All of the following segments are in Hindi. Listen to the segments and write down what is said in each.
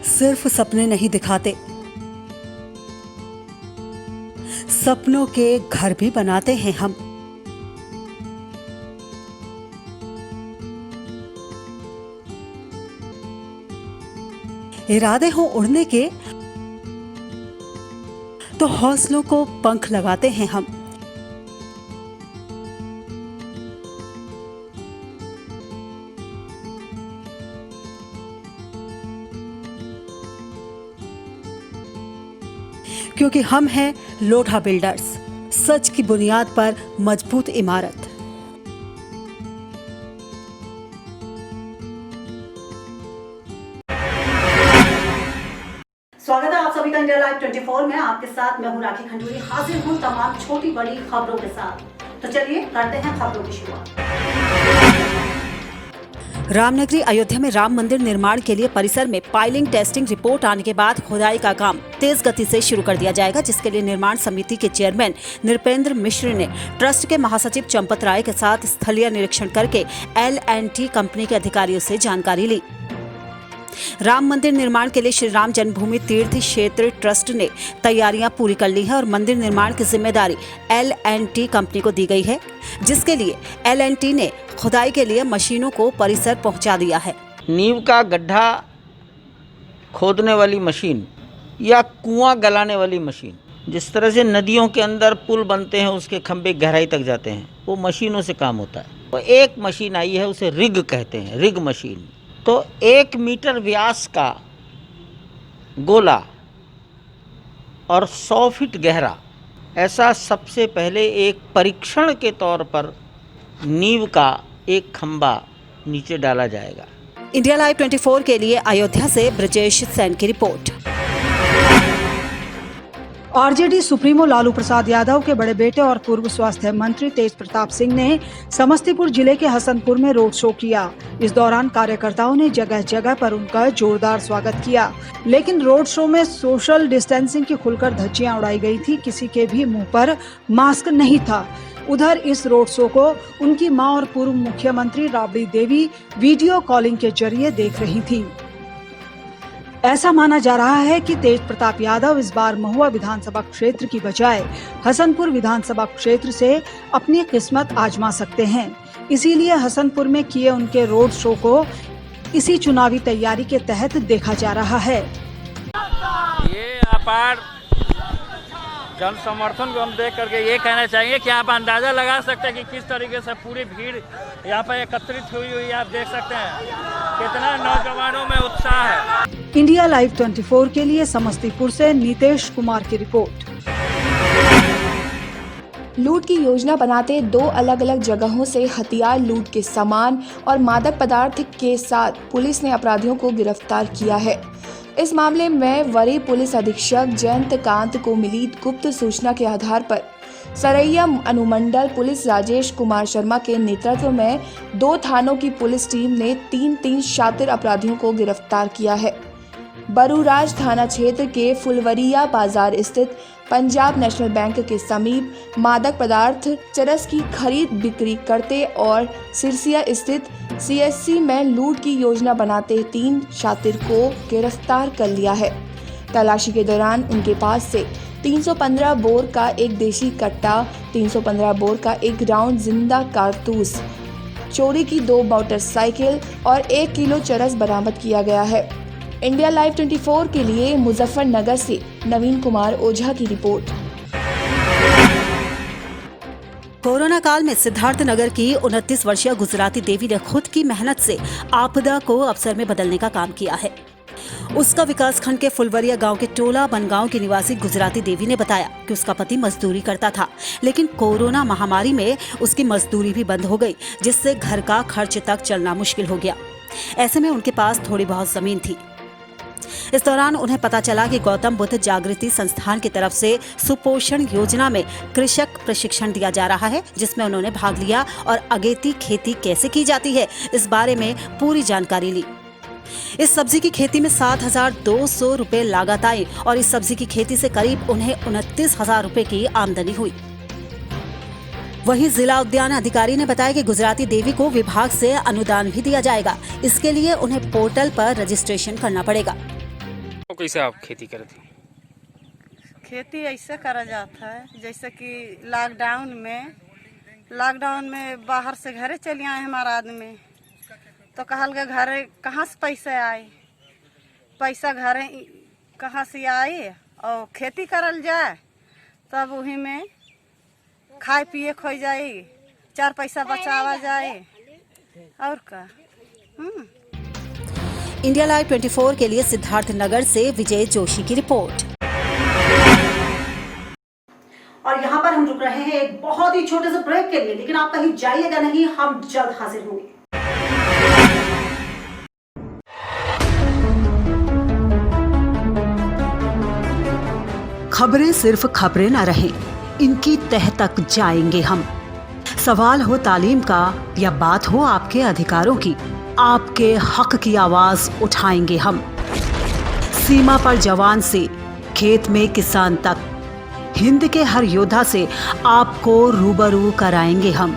सिर्फ सपने नहीं दिखाते, सपनों के घर भी बनाते हैं हम। इरादे हो उड़ने के तो हौसलों को पंख लगाते हैं हम। क्योंकि हम हैं लोढ़ा बिल्डर्स, सच की बुनियाद पर मजबूत इमारत। स्वागत है आप सभी का इंडिया लाइव 24 में। आपके साथ मैं हूं राखी खंडूरी, हाजिर हूं तमाम छोटी बड़ी खबरों के साथ। तो चलिए करते हैं खबरों की शुरुआत। रामनगरी अयोध्या में राम मंदिर निर्माण के लिए परिसर में पाइलिंग टेस्टिंग रिपोर्ट आने के बाद खुदाई का काम तेज गति से शुरू कर दिया जाएगा, जिसके लिए निर्माण समिति के चेयरमैन नृपेंद्र मिश्र ने ट्रस्ट के महासचिव चंपत राय के साथ स्थलीय निरीक्षण करके L&T कंपनी के अधिकारियों से जानकारी ली। राम मंदिर निर्माण के लिए श्री राम जन्मभूमि तीर्थ क्षेत्र ट्रस्ट ने तैयारियां पूरी कर ली है और मंदिर निर्माण की जिम्मेदारी L&T कंपनी को दी गई है, जिसके लिए L&T ने खुदाई के लिए मशीनों को परिसर पहुंचा दिया है। नींव का गड्ढा खोदने वाली मशीन या कुआं गलाने वाली मशीन, जिस तरह से नदियों के अंदर पुल बनते हैं उसके खंभे गहराई तक जाते हैं, वो मशीनों से काम होता है। तो एक मशीन आई है, उसे रिग कहते हैं, रिग मशीन। तो 1 मीटर व्यास का गोला और 100 फीट गहरा, ऐसा सबसे पहले एक परीक्षण के तौर पर नींव का एक खंभा नीचे डाला जाएगा। इंडिया लाइव 24 के लिए अयोध्या से ब्रजेश सेन की report. RJD supremo Lalu Prasad Yadav के बड़े बेटे और पूर्व स्वास्थ्य मंत्री तेज प्रताप सिंह ने समस्तीपुर जिले के हसनपुर में रोड शो किया। इस दौरान कार्यकर्ताओं ने जगह जगह पर उनका जोरदार स्वागत किया, लेकिन रोड शो में सोशल डिस्टेंसिंग की खुलकर धज्जियां उड़ाई गई थी। किसी के भी मुंह पर मास्क नहीं था। उधर इस रोड शो को उनकी मां और पूर्व मुख्यमंत्री राबड़ी देवी वीडियो कॉलिंग के जरिए देख रही थी। ऐसा माना जा रहा है कि तेज प्रताप यादव इस बार महुआ विधानसभा क्षेत्र की बजाय हसनपुर विधानसभा क्षेत्र से अपनी किस्मत आजमा सकते हैं। इसीलिए हसनपुर में किए उनके रोड शो को इसी चुनावी तैयारी के तहत देखा जा रहा है। ये अपार जन समर्थन को हम देख करके ये कहना चाहेंगे कि आप अंदाजा लगा सकते हैं कि किस तरीके से पूरी भीड़ यहाँ पर एकत्रित हुई हुई आप देख सकते हैं कितना नौजवानों में उत्साह है। इंडिया लाइव 24 के लिए समस्तीपुर से नीतेश कुमार की रिपोर्ट। लूट की योजना बनाते 2 अलग अलग जगहों से हथियार, लूट के सामान और मादक पदार्थ के साथ पुलिस ने अपराधियों को गिरफ्तार किया है। इस मामले में वरीय पुलिस अधीक्षक जयंत कांत को मिली गुप्त सूचना के आधार पर सरैया अनुमंडल पुलिस राजेश कुमार शर्मा के नेतृत्व में 2 थानों की पुलिस टीम ने 3 शातिर अपराधियों को गिरफ्तार किया है। बरूराज थाना क्षेत्र के फुलवरिया बाजार स्थित पंजाब नेशनल बैंक के समीप मादक पदार्थ चरस की खरीद बिक्री करते और सिरसिया स्थित CSC में लूट की योजना बनाते 3 शातिर को गिरफ्तार कर लिया है। तलाशी के दौरान उनके पास से 315 बोर का एक देशी कट्टा, 315 बोर का एक राउंड जिंदा कारतूस, चोरी की 2 मोटरसाइकिल और 1 किलो चरस बरामद किया गया है। इंडिया लाइव 24 के लिए मुजफ्फरनगर से नवीन कुमार ओझा की रिपोर्ट। कोरोना काल में सिद्धार्थनगर की 29 वर्षीय गुजराती देवी ने खुद की मेहनत से आपदा को अवसर में बदलने का काम किया है। उसका विकासखंड के फुलवरिया गांव के टोला बनगांव की निवासी गुजराती देवी ने बताया कि उसका पति मजदूरी करता था, लेकिन कोरोना महामारी में उसकी मजदूरी भी बंद हो गई, जिससे घर का खर्च तक चलना मुश्किल हो गया। ऐसे में उनके पास थोड़ी बहुत जमीन थी। इस दौरान उन्हें पता चला कि गौतम बुद्ध जागृति संस्थान की तरफ से सुपोषण योजना में कृषक प्रशिक्षण दिया जा रहा है, जिसमें उन्होंने भाग लिया और अगेती खेती कैसे की जाती है इस बारे में पूरी जानकारी ली। इस सब्जी की खेती में 7,200 रुपए लागत आई और इस सब्जी की खेती से करीब उन्हें 29,000 रुपए की आमदनी हुई। वहीं जिला उद्यान अधिकारी ने बताया कि गुजराती देवी को विभाग से अनुदान भी दिया जाएगा। इसके लिए उन्हें पोर्टल पर रजिस्ट्रेशन करना पड़ेगा। तो कैसे आप खेती करते हैं? खेती ऐसे करा जाता है जैसे कि लॉकडाउन में बाहर से घरे चले आए हमारा आदमी, तो कहल गए घरे कहाँ से पैसे आए, पैसा घरे कहाँ से आए और खेती करल जाए, तब वही में खाए पिए खो जाए, 4 पैसा बचावा जाए और का। इंडिया लाइव 24 के लिए सिद्धार्थ नगर से विजय जोशी की रिपोर्ट। और यहाँ पर हम रुक रहे हैं एक बहुत ही छोटे से ब्रेक के लिए, लेकिन आप कहीं जाइएगा नहीं, हम जल्द हाजिर होंगे। खबरें सिर्फ खबरें न रहें, इनकी तह तक जाएंगे हम। सवाल हो तालीम का या बात हो आपके अधिकारों की, आपके हक की आवाज उठाएंगे हम। सीमा पर जवान से खेत में किसान तक, हिंद के हर योद्धा से आपको रूबरू कराएंगे हम।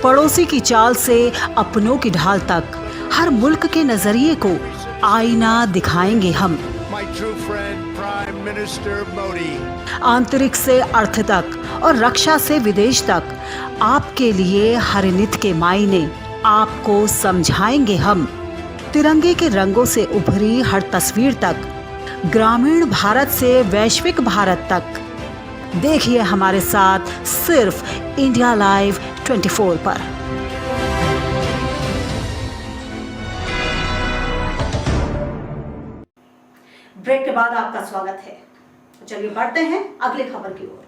पड़ोसी की चाल से अपनों की ढाल तक, हर मुल्क के नजरिए को आईना दिखाएंगे हम। आंतरिक से अर्थ तक और रक्षा से विदेश तक, आपके लिए हर नित के मायने आपको समझाएंगे हम। तिरंगे के रंगों से उभरी हर तस्वीर तक, ग्रामीण भारत से वैश्विक भारत तक, देखिए हमारे साथ सिर्फ इंडिया लाइव 24 पर। ब्रेक के बाद आपका स्वागत है। चलिए बढ़ते हैं अगली खबर की ओर।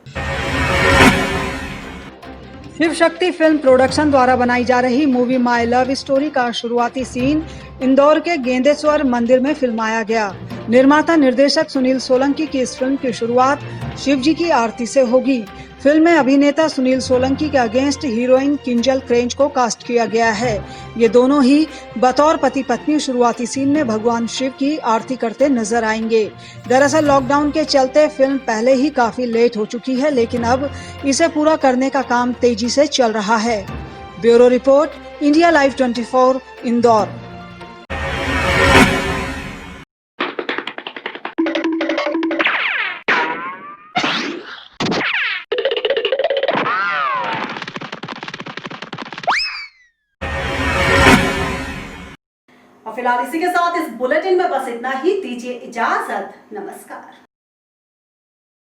शिव शक्ति फिल्म प्रोडक्शन द्वारा बनाई जा रही मूवी माय लव स्टोरी का शुरुआती सीन इंदौर के गेंदेश्वर मंदिर में फिल्माया गया। निर्माता निर्देशक सुनील सोलंकी की इस फिल्म की शुरुआत शिव जी की आरती से होगी। फिल्म में अभिनेता सुनील सोलंकी के अगेंस्ट हीरोइन किंजल क्रेंच को कास्ट किया गया है। ये दोनों ही बतौर पति पत्नी शुरुआती सीन में भगवान शिव की आरती करते नजर आएंगे। दरअसल लॉकडाउन के चलते फिल्म पहले ही काफी लेट हो चुकी है, लेकिन अब इसे पूरा करने का काम तेजी से चल रहा है। Bureau report, India live 24, Indore. फिलहाल इसी के साथ इस बुलेटिन में बस इतना ही। दीजिए इजाजत, नमस्कार।